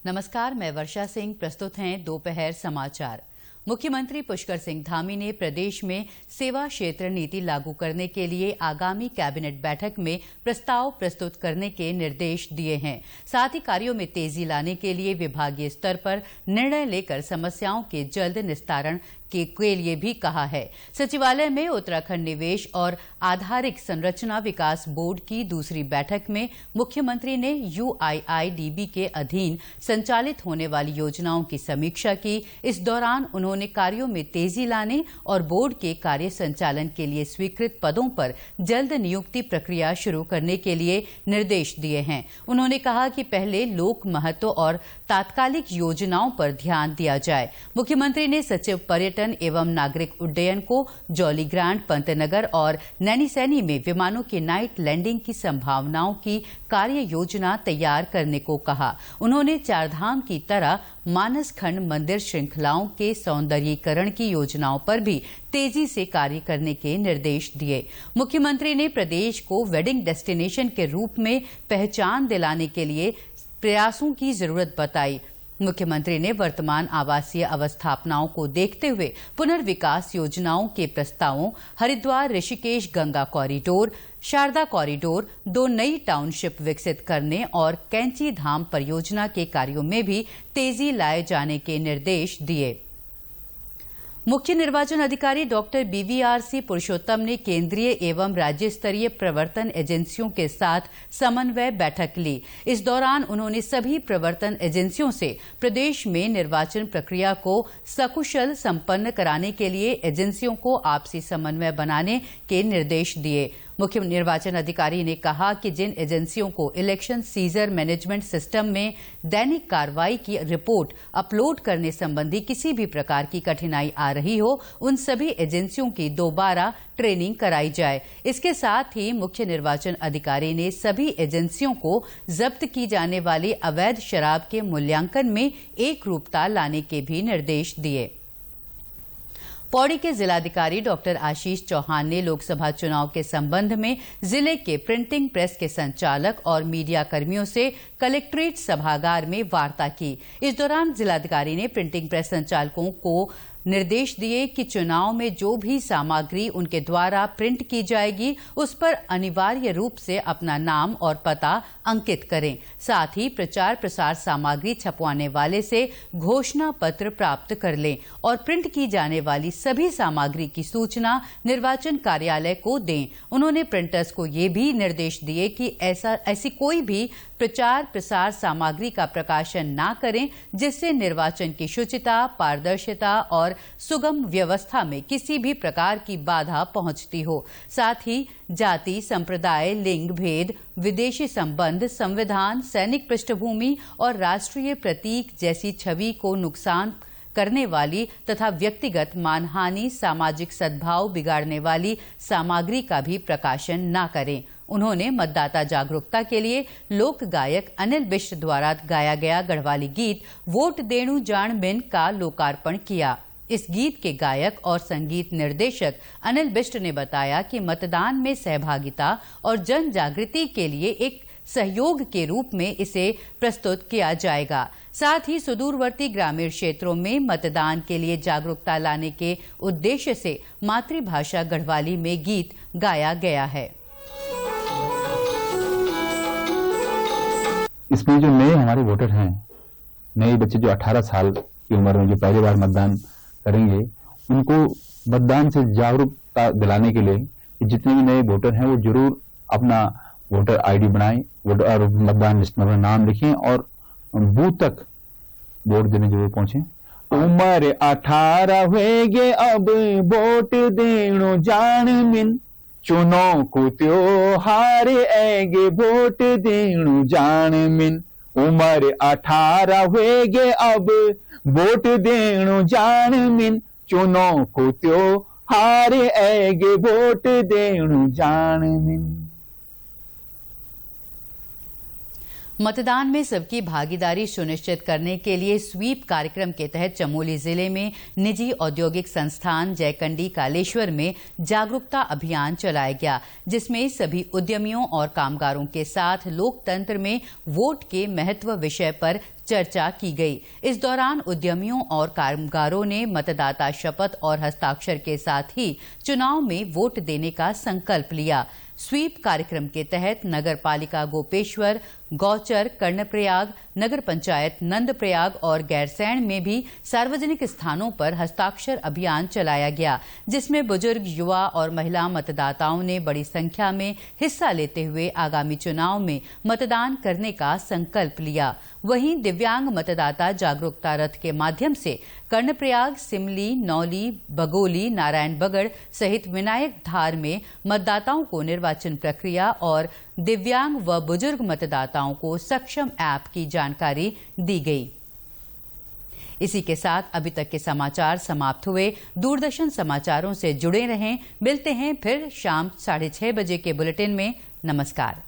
नमस्कार, मैं वर्षा सिंह। प्रस्तुत हैं दोपहर समाचार। मुख्यमंत्री पुष्कर सिंह धामी ने प्रदेश में सेवा क्षेत्र नीति लागू करने के लिए आगामी कैबिनेट बैठक में प्रस्ताव प्रस्तुत करने के निर्देश दिए हैं। साथ ही कार्यों में तेजी लाने के लिए विभागीय स्तर पर निर्णय लेकर समस्याओं के जल्द निस्तारण के लिए भी कहा है। सचिवालय में उत्तराखंड निवेश और आधारिक संरचना विकास बोर्ड की दूसरी बैठक में मुख्यमंत्री ने UIIDB के अधीन संचालित होने वाली योजनाओं की समीक्षा की। इस दौरान उन्होंने कार्यों में तेजी लाने और बोर्ड के कार्य संचालन के लिए स्वीकृत पदों पर जल्द नियुक्ति प्रक्रिया शुरू करने के लिए निर्देश दिए हैं। उन्होंने कहा कि पहले लोक महत्व और तात्कालिक योजनाओं पर ध्यान दिया जाए। मुख्यमंत्री ने सचिव पर्यटन एवं नागरिक उड्डयन को जौलीग्रांट, पंतनगर और नैनीसैनी में विमानों की नाइट लैंडिंग की संभावनाओं की कार्य योजना तैयार करने को कहा। उन्होंने चारधाम की तरह मानस खंड मंदिर श्रृंखलाओं के सौंदर्यीकरण की योजनाओं पर भी तेजी से कार्य करने के निर्देश दिए। मुख्यमंत्री ने प्रदेश को वेडिंग डेस्टिनेशन के रूप में पहचान दिलाने के लिए प्रयासों की जरूरत बताई। मुख्यमंत्री ने वर्तमान आवासीय अवस्थापनाओं को देखते हुए पुनर्विकास योजनाओं के प्रस्तावों, हरिद्वार ऋषिकेश गंगा कॉरिडोर, शारदा कॉरिडोर, 2 नई टाउनशिप विकसित करने और कैंची धाम परियोजना के कार्यों में भी तेजी लाए जाने के निर्देश दिए। मुख्य निर्वाचन अधिकारी डॉक्टर BVRC पुरुषोत्तम ने केंद्रीय एवं राज्य स्तरीय प्रवर्तन एजेंसियों के साथ समन्वय बैठक ली। इस दौरान उन्होंने सभी प्रवर्तन एजेंसियों से प्रदेश में निर्वाचन प्रक्रिया को सकुशल संपन्न कराने के लिए एजेंसियों को आपसी समन्वय बनाने के निर्देश दिए। मुख्य निर्वाचन अधिकारी ने कहा कि जिन एजेंसियों को इलेक्शन सीजर मैनेजमेंट सिस्टम में दैनिक कार्रवाई की रिपोर्ट अपलोड करने संबंधी किसी भी प्रकार की कठिनाई आ रही हो, उन सभी एजेंसियों की दोबारा ट्रेनिंग कराई जाए। इसके साथ ही मुख्य निर्वाचन अधिकारी ने सभी एजेंसियों को जब्त की जाने वाली अवैध शराब के मूल्यांकन में एकरूपता लाने के भी निर्देश दिए। पौड़ी के जिलाधिकारी डॉक्टर आशीष चौहान ने लोकसभा चुनाव के संबंध में जिले के प्रिंटिंग प्रेस के संचालक और मीडिया कर्मियों से कलेक्ट्रेट सभागार में वार्ता की। इस दौरान जिलाधिकारी ने प्रिंटिंग प्रेस संचालकों को निर्देश दिए कि चुनाव में जो भी सामग्री उनके द्वारा प्रिंट की जाएगी उस पर अनिवार्य रूप से अपना नाम और पता अंकित करें। साथ ही प्रचार प्रसार सामग्री छपवाने वाले से घोषणा पत्र प्राप्त कर लें और प्रिंट की जाने वाली सभी सामग्री की सूचना निर्वाचन कार्यालय को दें। उन्होंने प्रिंटर्स को ये भी निर्देश दिए कि ऐसी कोई भी प्रचार प्रसार सामग्री का प्रकाशन न करें जिससे निर्वाचन की शुचिता, पारदर्शिता और सुगम व्यवस्था में किसी भी प्रकार की बाधा पहुंचती हो। साथ ही जाति, संप्रदाय, लिंग भेद, विदेशी संबंध, संविधान, सैनिक पृष्ठभूमि और राष्ट्रीय प्रतीक जैसी छवि को नुकसान करने वाली तथा व्यक्तिगत मानहानि, सामाजिक सद्भाव बिगाड़ने वाली सामग्री का भी प्रकाशन न करें। उन्होंने मतदाता जागरूकता के लिए लोक गायक अनिल बिष्ट द्वारा गाया गया गढ़वाली गीत वोट देणु जान बिन का लोकार्पण किया। इस गीत के गायक और संगीत निर्देशक अनिल बिष्ट ने बताया कि मतदान में सहभागिता और जन जागृति के लिए एक सहयोग के रूप में इसे प्रस्तुत किया जाएगा। साथ ही सुदूरवर्ती ग्रामीण क्षेत्रों में मतदान के लिए जागरूकता लाने के उद्देश्य से मातृभाषा गढ़वाली में गीत गाया गया है। इसमें जो नए हमारे वोटर हैं, नए बच्चे जो 18 साल की उम्र में जो पहली बार मतदान करेंगे, उनको मतदान से जागरूकता दिलाने के लिए जितने भी नए वोटर हैं वो जरूर अपना वोटर ID बनाएं, वोटर मतदान लिस्ट में अपना नाम लिखें और बूथ तक वोट देने जरूर पहुंचे। उम्र 18 हुए अब वोट देणो जान मिन, चुनो को त्योहार ऐगे वोट देणु जान मिन। उम्र 18 हुए अब वोट देणु जान मिन, चुनो को त्योहार ऐगे वोट देणु जान मिन। मतदान में सबकी भागीदारी सुनिश्चित करने के लिए स्वीप कार्यक्रम के तहत चमोली जिले में निजी औद्योगिक संस्थान जयकंडी कालेश्वर में जागरूकता अभियान चलाया गया, जिसमें सभी उद्यमियों और कामगारों के साथ लोकतंत्र में वोट के महत्व विषय पर चर्चा की गई। इस दौरान उद्यमियों और कामगारों ने मतदाता शपथ और हस्ताक्षर के साथ ही चुनाव में वोट देने का संकल्प लिया। स्वीप कार्यक्रम के तहत नगर पालिका गोपेश्वर, गौचर, कर्णप्रयाग, नगर पंचायत नंदप्रयाग और गैरसैंण में भी सार्वजनिक स्थानों पर हस्ताक्षर अभियान चलाया गया, जिसमें बुजुर्ग, युवा और महिला मतदाताओं ने बड़ी संख्या में हिस्सा लेते हुए आगामी चुनाव में मतदान करने का संकल्प लिया। वहीं दिव्यांग मतदाता जागरूकता रथ के माध्यम से कर्णप्रयाग, सिमली, नौली, बगोली, नारायणबगड़ सहित विनायक धार में मतदाताओं को निर्वाचन प्रक्रिया और दिव्यांग व बुजुर्ग मतदाताओं को सक्षम ऐप की जानकारी दी गई। इसी के साथ अभी तक के समाचार समाप्त हुए। दूरदर्शन समाचारों से जुड़े रहें। मिलते हैं फिर शाम 6:30 बजे के बुलेटिन में। नमस्कार।